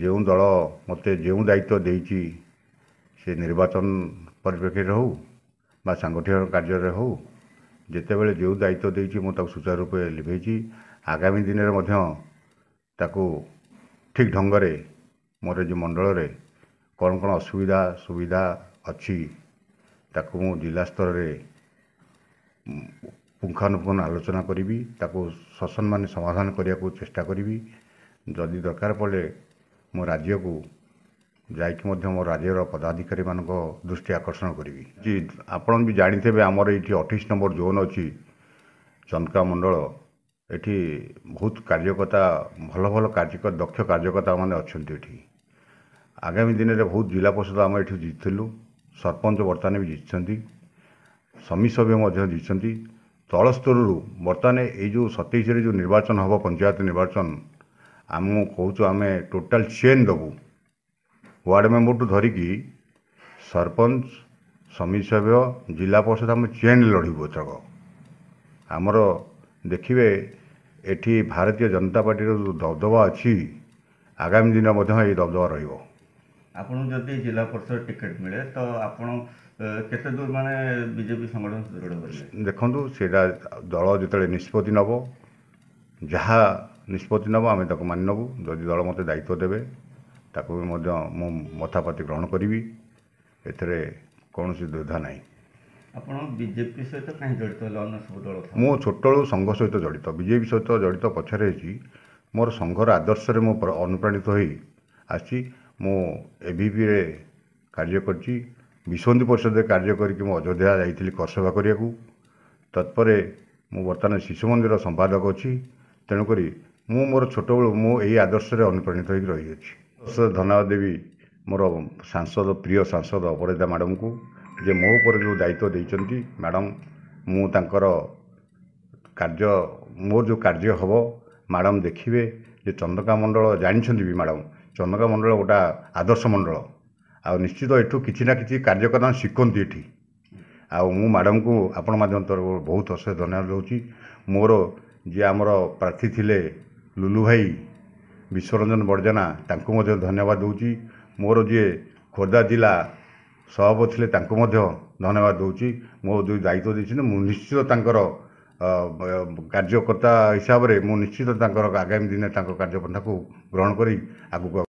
ଯେଉଁ ଦଳ ମୋତେ ଯେଉଁ ଦାୟିତ୍ୱ ଦେଇଛି ସେ ନିର୍ବାଚନ ପରିପ୍ରେକ୍ଷୀରେ ହେଉ ବା ସାଂଗଠନିକ କାର୍ଯ୍ୟରେ ହେଉ ଯେତେବେଳେ ଯେଉଁ ଦାୟିତ୍ୱ ଦେଇଛି ମୁଁ ତାକୁ ସୁଚାରୁ ରୂପେ ଲିଭେଇଛି। ଆଗାମୀ ଦିନରେ ମଧ୍ୟ ତାକୁ ଠିକ୍ ଢଙ୍ଗରେ ମୋର ଯେଉଁ ମଣ୍ଡଳରେ କ'ଣ କ'ଣ ଅସୁବିଧା ସୁବିଧା ଅଛି ତାକୁ ମୁଁ ଜିଲ୍ଲା ସ୍ତରରେ ପୁଙ୍ଖାନୁପୁଙ୍ଖ ଆଲୋଚନା କରିବି, ତାକୁ ସସମ୍ମାନେ ସମାଧାନ କରିବାକୁ ଚେଷ୍ଟା କରିବି। ଯଦି ଦରକାର ପଡ଼େ ମୋ ରାଜ୍ୟକୁ ଯାଇକି ମଧ୍ୟ ମୋ ରାଜ୍ୟର ପଦାଧିକାରୀମାନଙ୍କ ଦୃଷ୍ଟି ଆକର୍ଷଣ କରିବି। ଆପଣ ବି ଜାଣିଥିବେ ଆମର ଏଇଠି 28 ନମ୍ବର ଜୋନ୍ ଅଛି ଚନ୍ଦକା ମଣ୍ଡଳ। ଏଠି ବହୁତ କାର୍ଯ୍ୟକର୍ତ୍ତା ଭଲ ଭଲ ଦକ୍ଷ କାର୍ଯ୍ୟକର୍ତ୍ତା ମାନେ ଅଛନ୍ତି ଏଠି। ଆଗାମୀ ଦିନରେ ବହୁତ ଜିଲ୍ଲା ପରିଷଦ ଆମେ ଏଠି ଜିତିଥିଲୁ, ସରପଞ୍ଚ ବର୍ତ୍ତମାନ ବି ଜିତିଛନ୍ତି, ସମିତି ସଭ୍ୟ ମଧ୍ୟ ଜିତିଛନ୍ତି। ତଳ ସ୍ତରରୁ ବର୍ତ୍ତମାନ ଏଇ ଯେଉଁ 27ରେ ଯେଉଁ ନିର୍ବାଚନ ହେବ ପଞ୍ଚାୟତ ନିର୍ବାଚନ, ଆମକୁ କହୁଛୁ ଆମେ ଟୋଟାଲ୍ ଚେନ୍ ଦେବୁ। ୱାର୍ଡ଼ ମେମ୍ବରଠୁ ଧରିକି ସରପଞ୍ଚ ସମିତି ସଭ୍ୟ ଜିଲ୍ଲା ପରିଷଦ ଆମେ ଚେନ୍ ଲଢ଼ିବୁ ଏଥରକ। ଆମର ଦେଖିବେ ଏଠି ଭାରତୀୟ ଜନତା ପାର୍ଟିର ଯେଉଁ ଦବଦବା ଅଛି ଆଗାମୀ ଦିନ ମଧ୍ୟ ଏଇ ଦବଦବା ରହିବ। ଆପଣଙ୍କୁ ଯଦି ଜିଲ୍ଲା ପରିଷଦ ଟିକେଟ୍ ମିଳେ ତ ଆପଣ କେତେ ଦୂର ମାନେ ବିଜେପି ସଂଗଠନ ସୁଦୃଢ଼ କରିବେ? ଦେଖନ୍ତୁ ସେଇଟା ଦଳ ଯେତେବେଳେ ନିଷ୍ପତ୍ତି ନେବ, ଯାହା ନିଷ୍ପତ୍ତି ନେବ ଆମେ ତାକୁ ମାନି ନେବୁ। ଯଦି ଦଳ ମୋତେ ଦାୟିତ୍ୱ ଦେବେ ତାକୁ ବି ମଧ୍ୟ ମୁଁ ମଥାପତି ଗ୍ରହଣ କରିବି, ଏଥିରେ କୌଣସି ଦ୍ୱିଧା ନାହିଁ। ଆପଣ ବିଜେପି ସହିତ କାହିଁ ଜଡ଼ିତ ହେଲେ ଅନ୍ୟ ସବୁ ଦଳ? ମୁଁ ଛୋଟବେଳୁ ସଂଘ ସହିତ ଜଡ଼ିତ, ବିଜେପି ସହିତ ଜଡ଼ିତ ପଛରେ ହେଇଛି ମୋର ସଂଘର ଆଦର୍ଶରେ ମୁଁ ଅନୁପ୍ରାଣିତ ହୋଇ ଆସିଛି। ମୁଁ ଏଭିପିରେ କାର୍ଯ୍ୟ କରିଛି, ବିଶ୍ୱବନ୍ଦୀ ପରିଷଦରେ କାର୍ଯ୍ୟ କରିକି ମୁଁ ଅଯୋଧ୍ୟା ଯାଇଥିଲି କର ସେବା କରିବାକୁ। ତତ୍ପରେ ମୁଁ ବର୍ତ୍ତମାନ ଶିଶୁ ମନ୍ଦିର ସମ୍ପାଦକ ଅଛି। ତେଣୁକରି ମୁଁ ମୋର ଛୋଟବେଳୁ ମୁଁ ଏହି ଆଦର୍ଶରେ ଅନୁପ୍ରାଣିତ ହୋଇକି ରହିଅଛି। ଧନ୍ୟବାଦ ଦେବି ମୋର ସାଂସଦ ପ୍ରିୟ ସାଂସଦ ଅପରାଜିତା ମ୍ୟାଡ଼ାମକୁ ଯେ ମୋ ଉପରେ ଯେଉଁ ଦାୟିତ୍ୱ ଦେଇଛନ୍ତି। ମ୍ୟାଡ଼ାମ ମୁଁ ତାଙ୍କର କାର୍ଯ୍ୟ ମୋର ଯେଉଁ କାର୍ଯ୍ୟ ହେବ ମ୍ୟାଡ଼ାମ ଦେଖିବେ ଯେ ଚନ୍ଦକା ମଣ୍ଡଳ ଜାଣିଛନ୍ତି ବି ମ୍ୟାଡ଼ାମ ଚନ୍ଦକା ମଣ୍ଡଳ ଗୋଟା ଆଦର୍ଶ ମଣ୍ଡଳ, ଆଉ ନିଶ୍ଚିତ ଏଠୁ କିଛି ନା କିଛି କାର୍ଯ୍ୟକର୍ତ୍ତା ଶିଖନ୍ତି ଏଠି। ଆଉ ମୁଁ ମ୍ୟାଡ଼ାମକୁ ଆପଣ ମାଧ୍ୟମ ତରଫରୁ ବହୁତ ଅଶେଷ ଧନ୍ୟବାଦ ଦେଉଛି। ମୋର ଯିଏ ଆମର ପ୍ରାର୍ଥୀ ଥିଲେ ଲୁଲୁ ଭାଇ ବିଶ୍ୱରଞ୍ଜନ ବଡ଼ଜେନା ତାଙ୍କୁ ମଧ୍ୟ ଧନ୍ୟବାଦ ଦେଉଛି। ମୋର ଯିଏ ଖୋର୍ଦ୍ଧା ଜିଲ୍ଲା ସଭାପତି ଥିଲେ ତାଙ୍କୁ ମଧ୍ୟ ଧନ୍ୟବାଦ ଦେଉଛି। ମୋ ଯେଉଁ ଦାୟିତ୍ୱ ଦେଇଛନ୍ତି ମୁଁ ନିଶ୍ଚିତ ତାଙ୍କର କାର୍ଯ୍ୟକର୍ତ୍ତା ହିସାବରେ ମୁଁ ନିଶ୍ଚିତ ତାଙ୍କର ଆଗାମୀ ଦିନରେ ତାଙ୍କ କାର୍ଯ୍ୟପନ୍ଥାକୁ ଗ୍ରହଣ କରି ଆଗକୁ